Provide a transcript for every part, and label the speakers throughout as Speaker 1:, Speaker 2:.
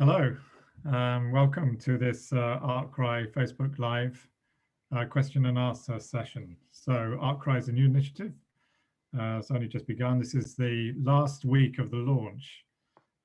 Speaker 1: Hello, welcome to this ARTCRY Facebook Live question and answer session. So ARTCRY is a new initiative. It's only just begun. This is the last week of the launch,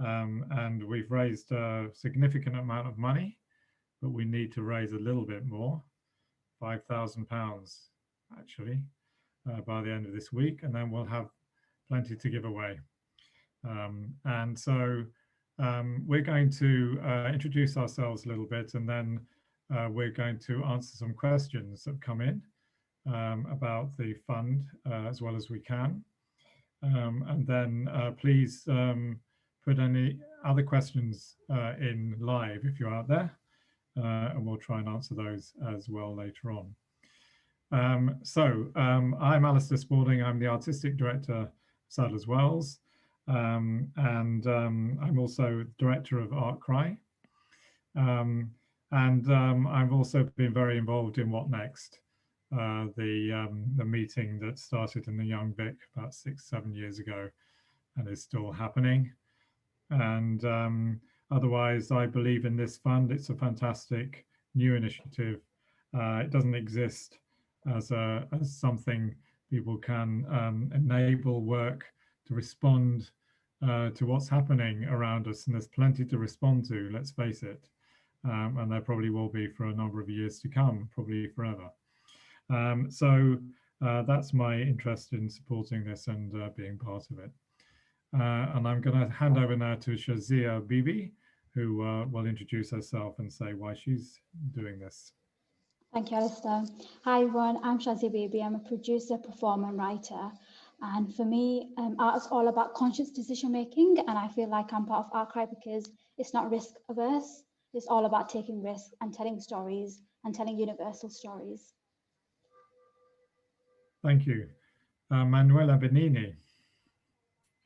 Speaker 1: and we've raised a significant amount of money, but we need to raise a little bit more, £5,000 actually, by the end of this week, and then we'll have plenty to give away. And so we're going to introduce ourselves a little bit, and then we're going to answer some questions that have come in about the fund as well as we can. And then please put any other questions in live if you're out there, and we'll try and answer those as well later on. I'm Alistair Spalding. I'm the Artistic Director, Sadler's Wells. I'm also director of ARTCRY. I've also been very involved in What Next, the meeting that started in the Young Vic about 6-7 years ago and is still happening. And otherwise, I believe in this fund. It's a fantastic new initiative. It doesn't exist as something people can enable work to respond to what's happening around us, and there's plenty to respond to, let's face it, and there probably will be for a number of years to come, probably forever. That's my interest in supporting this and being part of it. And I'm going to hand over now to Shazia Bibi, who will introduce herself and say why she's doing this.
Speaker 2: Thank you, Alistair. Hi, everyone. I'm Shazia Bibi. I'm a producer, performer, and writer. And for me, art is all about conscious decision making. And I feel like I'm part of ARTCRY because it's not risk averse. It's all about taking risks and telling stories and telling universal stories.
Speaker 1: Thank you. Manuela Benini.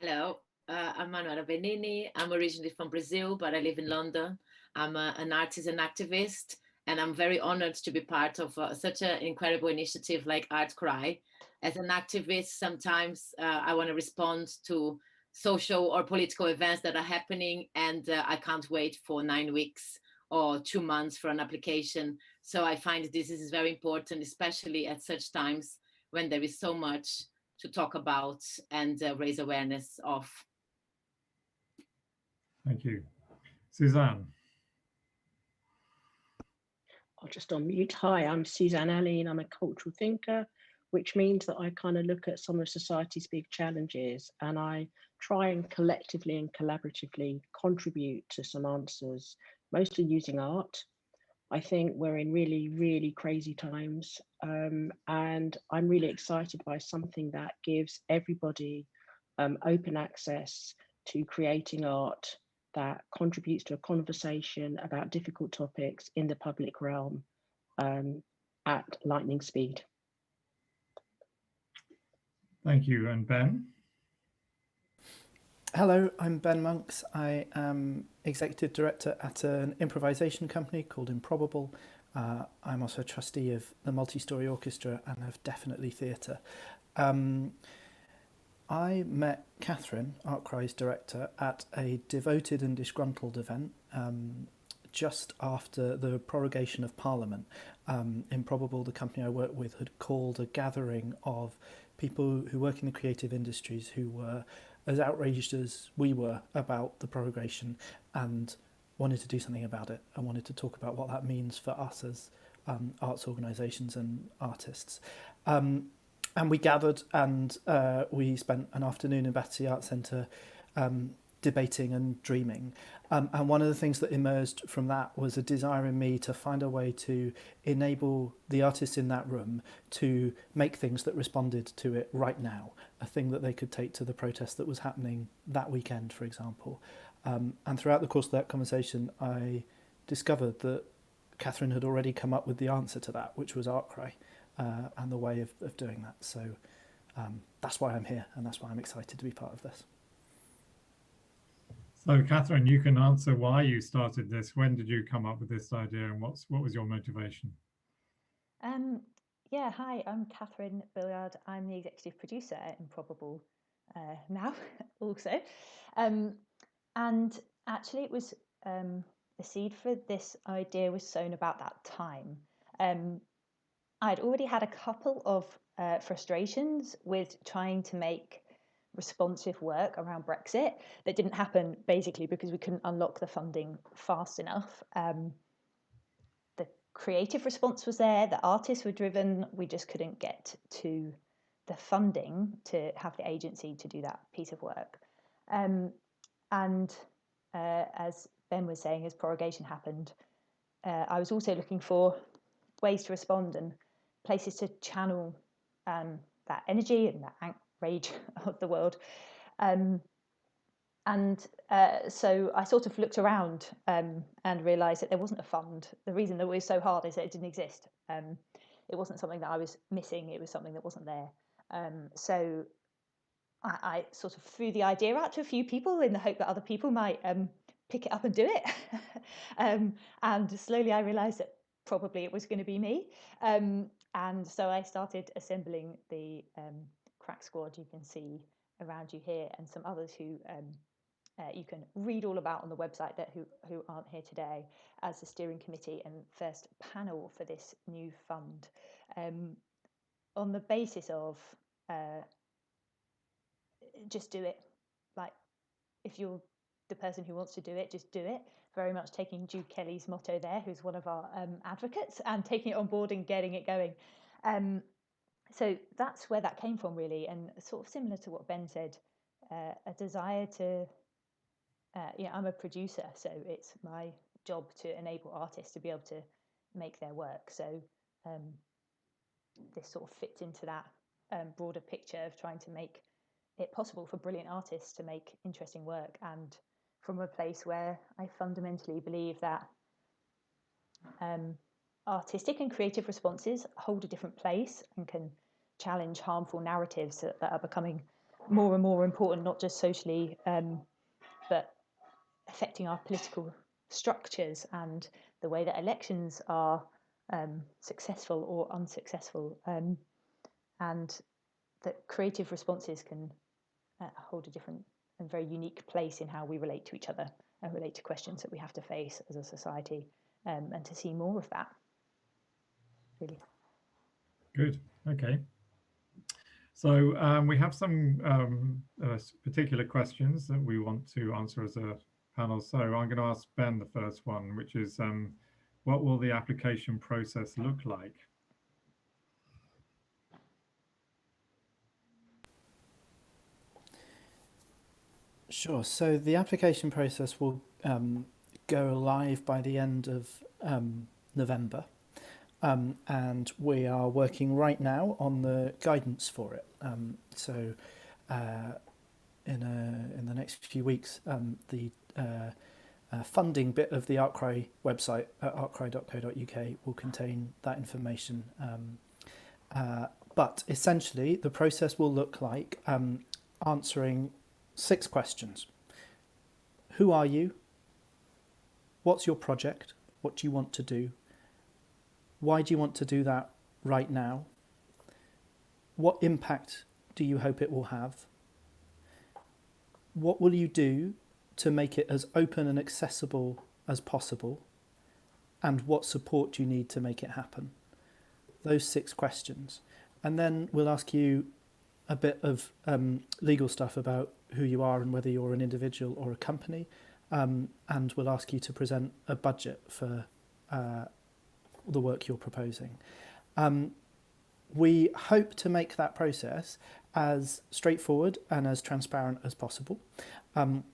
Speaker 3: Hello, I'm Manuela Benini. I'm originally from Brazil, but I live in London. I'm an artist and activist, and I'm very honored to be part of such an incredible initiative like ARTCRY. As an activist, sometimes I want to respond to social or political events that are happening, and I can't wait for 9 weeks or 2 months for an application. So I find this is very important, especially at such times when there is so much to talk about and raise awareness of.
Speaker 1: Thank you. Suzanne.
Speaker 4: I'll just unmute. Hi, I'm Suzanne Alley, and I'm a cultural thinker, which means that I kind of look at some of society's big challenges and I try and collectively and collaboratively contribute to some answers, mostly using art. I think we're in really, really crazy times, and I'm really excited by something that gives everybody open access to creating art that contributes to a conversation about difficult topics in the public realm at lightning speed.
Speaker 1: Thank you. And Ben?
Speaker 5: Hello, I'm Ben Monks. I am Executive Director at an improvisation company called Improbable. I'm also a trustee of the Multi-Story Orchestra and of Definitely Theatre. I met Catherine, ARTCRY's director, at a devoted and disgruntled event just after the prorogation of Parliament. Improbable, the company I work with, had called a gathering of people who work in the creative industries who were as outraged as we were about the prorogation and wanted to do something about it and wanted to talk about what that means for us as arts organisations and artists. And we gathered and we spent an afternoon in Battersea Arts Centre debating and dreaming. And one of the things that emerged from that was a desire in me to find a way to enable the artists in that room to make things that responded to it right now, a thing that they could take to the protest that was happening that weekend, for example. And throughout the course of that conversation, I discovered that Catherine had already come up with the answer to that, which was ARTCRY, and the way of doing that. So that's why I'm here, and that's why I'm excited to be part of this.
Speaker 1: So, Catherine, you can answer why you started this. When did you come up with this idea, and what was your motivation?
Speaker 6: Yeah, hi, I'm Catherine Billiard. I'm the executive producer at Improbable now, also. And actually, it was the seed for this idea was sown about that time. I'd already had a couple of frustrations with trying to make responsive work around Brexit that didn't happen basically because we couldn't unlock the funding fast enough. The creative response was there, the artists were driven, we just couldn't get to the funding to have the agency to do that piece of work. As Ben was saying, as prorogation happened, I was also looking for ways to respond and places to channel that energy and that rage of the world. So I sort of looked around and realised that there wasn't a fund. The reason that it was so hard is that it didn't exist. It wasn't something that I was missing, it was something that wasn't there. So I sort of threw the idea out to a few people in the hope that other people might pick it up and do it. And slowly I realised that probably it was going to be me. And so I started assembling the crack squad you can see around you here, and some others who you can read all about on the website that who aren't here today, as the steering committee and first panel for this new fund, on the basis of just do it. Like, if you're the person who wants to do it, just do it. Very much taking Jude Kelly's motto there, who's one of our advocates, and taking it on board and getting it going. So that's where that came from, really, and sort of similar to what Ben said, a desire to, I'm a producer, so it's my job to enable artists to be able to make their work. So this sort of fits into that broader picture of trying to make it possible for brilliant artists to make interesting work, and from a place where I fundamentally believe that artistic and creative responses hold a different place and can challenge harmful narratives that are becoming more and more important, not just socially, but affecting our political structures and the way that elections are successful or unsuccessful, and that creative responses can hold a different and very unique place in how we relate to each other and relate to questions that we have to face as a society, and to see more of that, really.
Speaker 1: Good. Okay. So we have some particular questions that we want to answer as a panel. So I'm going to ask Ben the first one, which is, what will the application process look like?
Speaker 5: Sure. So the application process will go live by the end of November, and we are working right now on the guidance for it. So in the next few weeks, the funding bit of the ARTCRY website at artcry.co.uk will contain that information. But essentially, the process will look like answering 6 questions. Who are you? What's your project? What do you want to do? Why do you want to do that right now? What impact do you hope it will have? What will you do to make it as open and accessible as possible? And what support do you need to make it happen? Those 6 questions. And then we'll ask you a bit of legal stuff about who you are and whether you're an individual or a company. And we'll ask you to present a budget for the work you're proposing. We hope to make that process as straightforward and as transparent as possible. And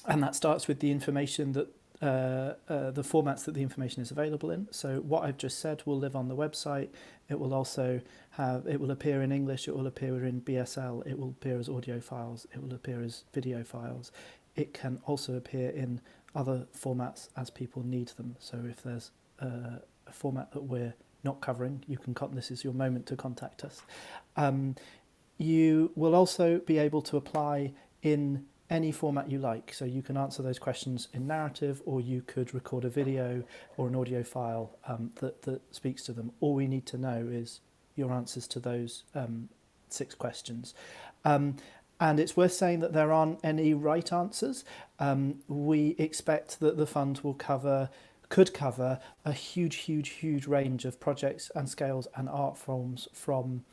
Speaker 5: that starts with the information that the formats that the information is available in. So what I've just said will live on the website. It will also it will appear in English, it will appear in BSL, it will appear as audio files, it will appear as video files. It can also appear in other formats as people need them. So if there's a format that we're not covering, you can this is your moment to contact us. You will also be able to apply in any format you like. So you can answer those questions in narrative, or you could record a video or an audio file that speaks to them. All we need to know is your answers to those 6 questions. And it's worth saying that there aren't any right answers. We expect that the fund will could cover a huge range of projects and scales and art forms, from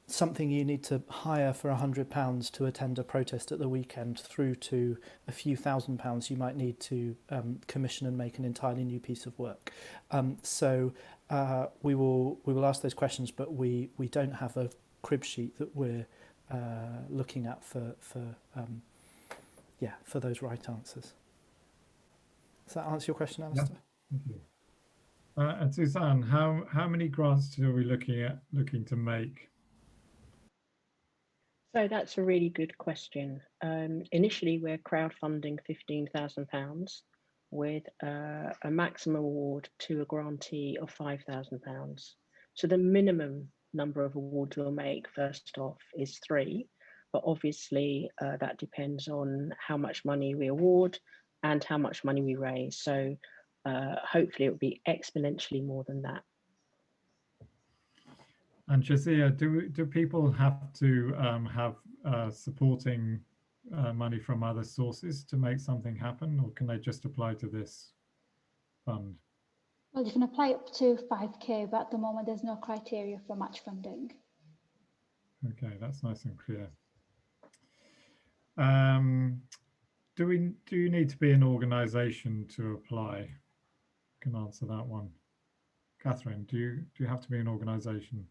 Speaker 5: something you need to hire for £100 to attend a protest at the weekend, through to a few £1,000s you might need to commission and make an entirely new piece of work. So we will ask those questions, but we don't have a crib sheet that we're looking at for those right answers. Does that answer your question, Alistair?
Speaker 1: Thank you. And Suzanne, how many grants are we looking to make?
Speaker 4: So that's a really good question. Initially, we're crowdfunding £15,000 with a maximum award to a grantee of £5,000. So the minimum number of awards we'll make first off is 3, but obviously that depends on how much money we award and how much money we raise. So hopefully it will be exponentially more than that.
Speaker 1: And Shazia, do people have to have supporting money from other sources to make something happen, or can they just apply to this fund?
Speaker 2: Well, you can apply up to 5k, but at the moment there's no criteria for match funding.
Speaker 1: Okay, that's nice and clear. Do you need to be an organisation to apply? I can answer that one. Catherine, do you have to be an organisation?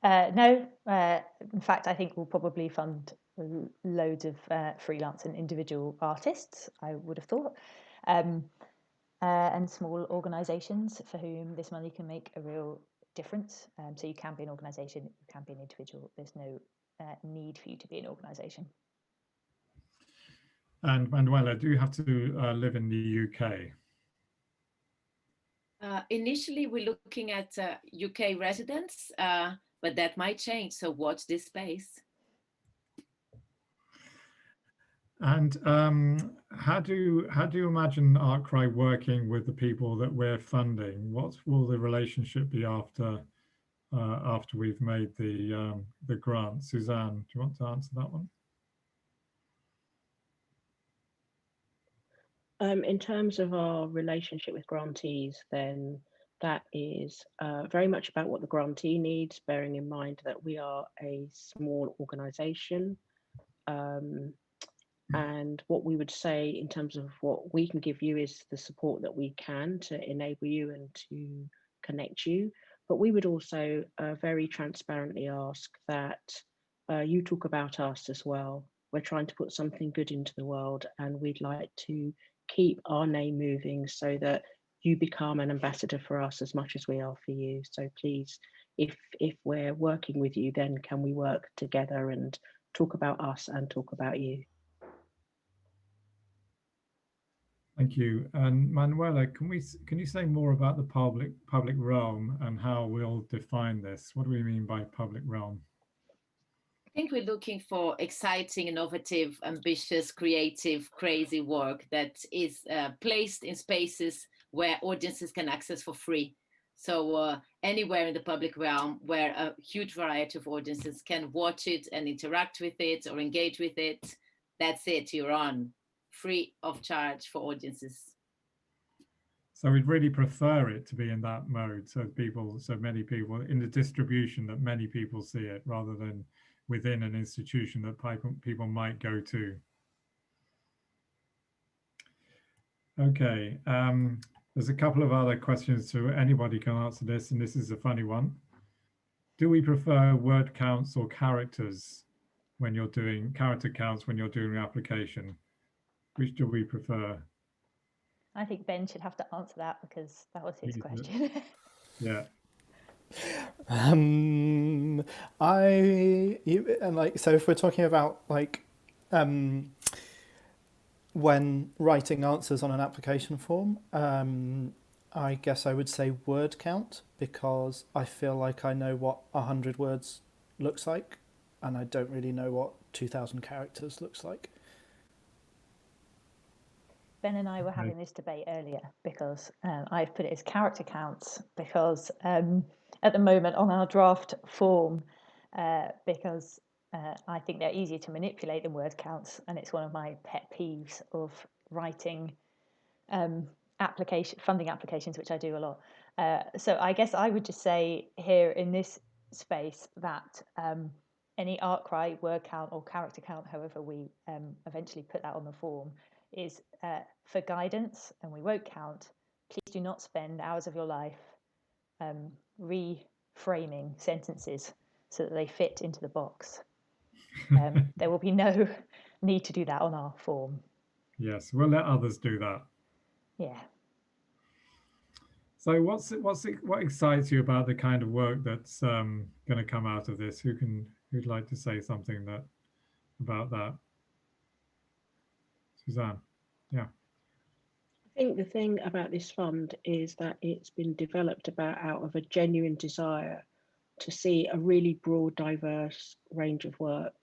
Speaker 6: No, in fact, I think we'll probably fund loads of freelance and individual artists, I would have thought, and small organisations for whom this money can make a real difference. So you can be an organisation, you can be an individual. There's no need for you to be an organisation.
Speaker 1: And Manuela, do you have to live in the UK?
Speaker 3: Initially, we're looking at UK residents, but that might change. So watch this space.
Speaker 1: And how do you imagine ARTCRY working with the people that we're funding? What will the relationship be after we've made the grant? Suzanne, do you want to answer that one?
Speaker 4: In terms of our relationship with grantees, then that is very much about what the grantee needs, bearing in mind that we are a small organisation. And what we would say in terms of what we can give you is the support that we can to enable you and to connect you. But we would also very transparently ask that you talk about us as well. We're trying to put something good into the world, and we'd like to keep our name moving so that you become an ambassador for us as much as we are for you. So please, if we're working with you, then can we work together and talk about us and talk about you?
Speaker 1: Thank you. And Manuela, can you say more about the public realm and how we'll define this? What do we mean by public realm?
Speaker 3: I think we're looking for exciting, innovative, ambitious, creative, crazy work that is placed in spaces where audiences can access for free. So anywhere in the public realm where a huge variety of audiences can watch it and interact with it or engage with it, that's it, you're on, free of charge for audiences.
Speaker 1: So we'd really prefer it to be in that mode, so many people in the distribution, that many people see it, rather than within an institution that people might go to. Okay, there's a couple of other questions, so anybody can answer this, and this is a funny one. Do we prefer word counts or characters when you're doing character counts when you're doing the application? Which do we prefer?
Speaker 6: I think Ben should have to answer that because that was his question.
Speaker 1: Yeah.
Speaker 5: So if we're talking about when writing answers on an application form, I guess I would say word count, because I feel like I know what 100 words looks like, and I don't really know what 2,000 characters looks like.
Speaker 6: Ben and I were having this debate earlier because I've put it as character counts because at the moment on our draft form, because I think they're easier to manipulate than word counts, and it's one of my pet peeves of writing funding applications, which I do a lot. So I guess I would just say here in this space that any ARTCRY word count or character count, however we eventually put that on the form, is for guidance, and we won't count. Please do not spend hours of your life reframing sentences so that they fit into the box. There will be no need to do that on our form.
Speaker 1: Yes, we'll let others do that.
Speaker 6: Yeah.
Speaker 1: So what excites you about the kind of work that's going to come out of this? Who'd like to say something about that? Suzanne, yeah.
Speaker 4: I think the thing about this fund is that it's been developed out of a genuine desire to see a really broad, diverse range of work.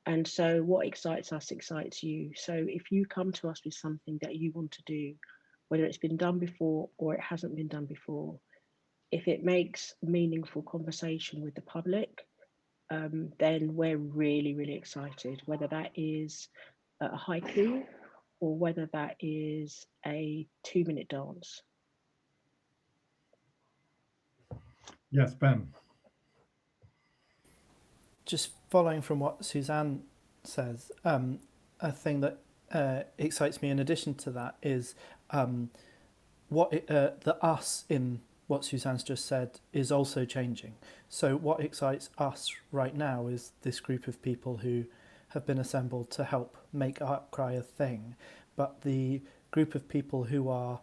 Speaker 4: And so what excites us excites you. So if you come to us with something that you want to do, whether it's been done before or it hasn't been done before, if it makes meaningful conversation with the public, then we're really, really excited, whether that is a haiku or whether that is a 2-minute dance.
Speaker 1: Yes, Ben.
Speaker 5: Just following from what Suzanne says, a thing that excites me in addition to that is the us in what Suzanne's just said is also changing. So what excites us right now is this group of people who have been assembled to help make ARTCRY a thing, but the group of people who are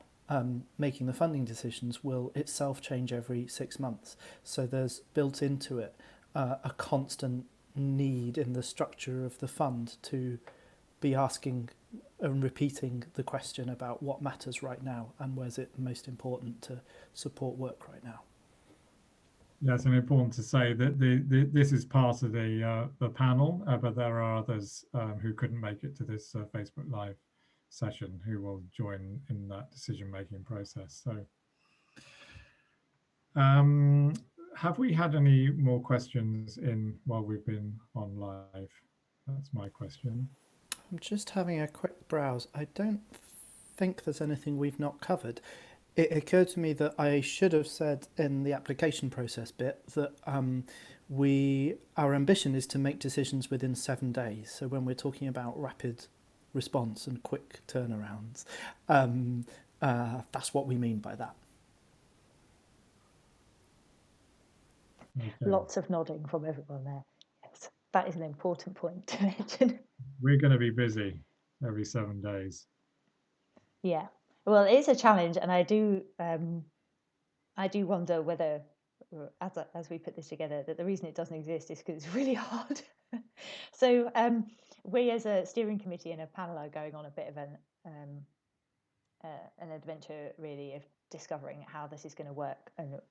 Speaker 5: making the funding decisions will itself change every 6 months. So there's built into it a constant need in the structure of the fund to be asking and repeating the question about what matters right now and where's it most important to support work right now.
Speaker 1: Yes, and important to say that this is part of the panel, but there are others who couldn't make it to this Facebook Live session who will join in that decision-making process. So have we had any more questions in while we've been on live? That's my question.
Speaker 5: I'm just having a quick browse. I don't think there's anything we've not covered. It occurred to me that I should have said in the application process bit that our ambition is to make decisions within 7 days. So when we're talking about rapid response and quick turnarounds, that's what we mean by that.
Speaker 1: Okay.
Speaker 6: Lots of nodding from everyone there. Yes, that is an important point to mention.
Speaker 1: We're going to be busy every 7 days.
Speaker 6: Yeah, well, it is a challenge, and I do wonder whether, as we put this together, that the reason it doesn't exist is because it's really hard. So we, as a steering committee and a panel, are going on a bit of an adventure, really, of discovering how this is going to work and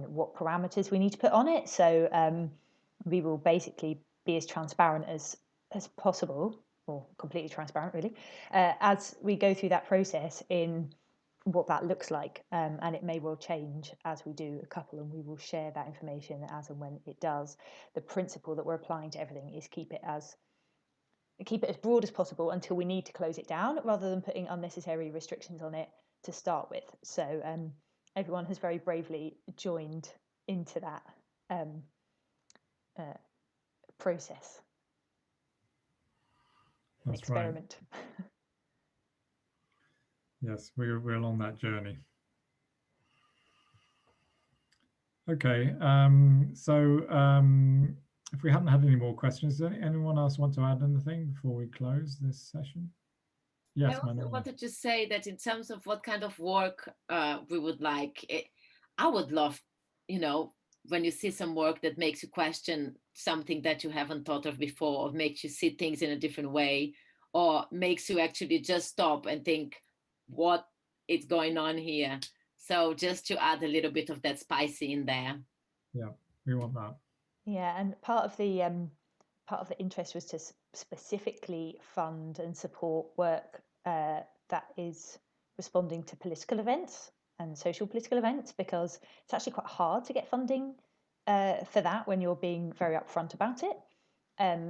Speaker 6: what parameters we need to put on it. So we will basically be as transparent as possible, or completely transparent, really, as we go through that process in what that looks like. And it may well change as we do a couple, and we will share that information as and when it does. The principle that we're applying to everything is keep it as broad as possible until we need to close it down, rather than putting unnecessary restrictions on it to start with. So everyone has very bravely joined into that process.
Speaker 1: That's
Speaker 6: experiment.
Speaker 1: Right. Yes, we're on that journey. Okay, so if we haven't had any more questions, does anyone else want to add anything before we close this session? Yes,
Speaker 3: I also wanted to say that in terms of what kind of work we would like, I would love, when you see some work that makes you question something that you haven't thought of before, or makes you see things in a different way, or makes you actually just stop and think what is going on here. So just to add a little bit of that spicy in there.
Speaker 1: Yeah, we want that.
Speaker 6: Yeah, and part of the interest was to specifically fund and support work that is responding to political events and social political events, because it's actually quite hard to get funding for that when you're being very upfront about it.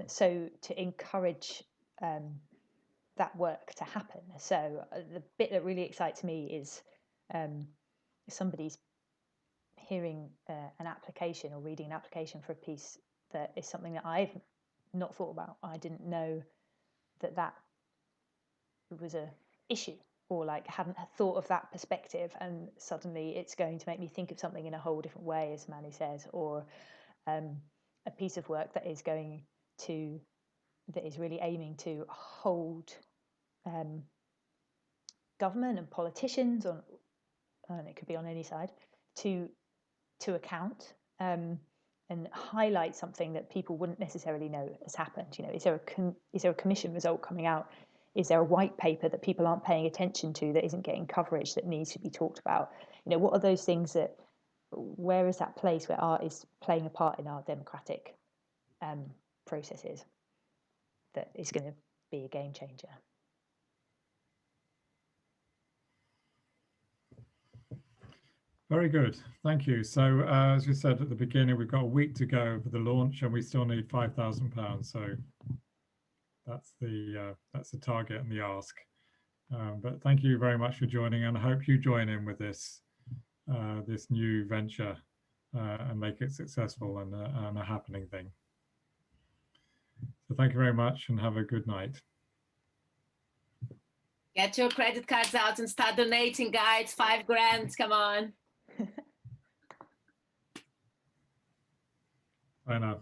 Speaker 6: So to encourage that work to happen. So the bit that really excites me is somebody's hearing an application or reading an application for a piece that is something that I've not thought about. I didn't know that was a issue, or like hadn't thought of that perspective, and suddenly it's going to make me think of something in a whole different way, as Manu says, or a piece of work that is really aiming to hold government and politicians on, and it could be on any side, to account, and highlight something that people wouldn't necessarily know has happened. You know, is there a commission result coming out? Is there a white paper that people aren't paying attention to that isn't getting coverage that needs to be talked about? You know, what are those things where is that place where art is playing a part in our democratic processes that is going to be a game changer?
Speaker 1: Very good, thank you. So as you said at the beginning, we've got a week to go for the launch, and we still need £5,000. So that's the target and the ask. But thank you very much for joining, and I hope you join in with this this new venture and make it successful and a happening thing. So thank you very much, and have a good night.
Speaker 3: Get your credit cards out and start donating, guys. 5 grand, come on.
Speaker 1: Bye now.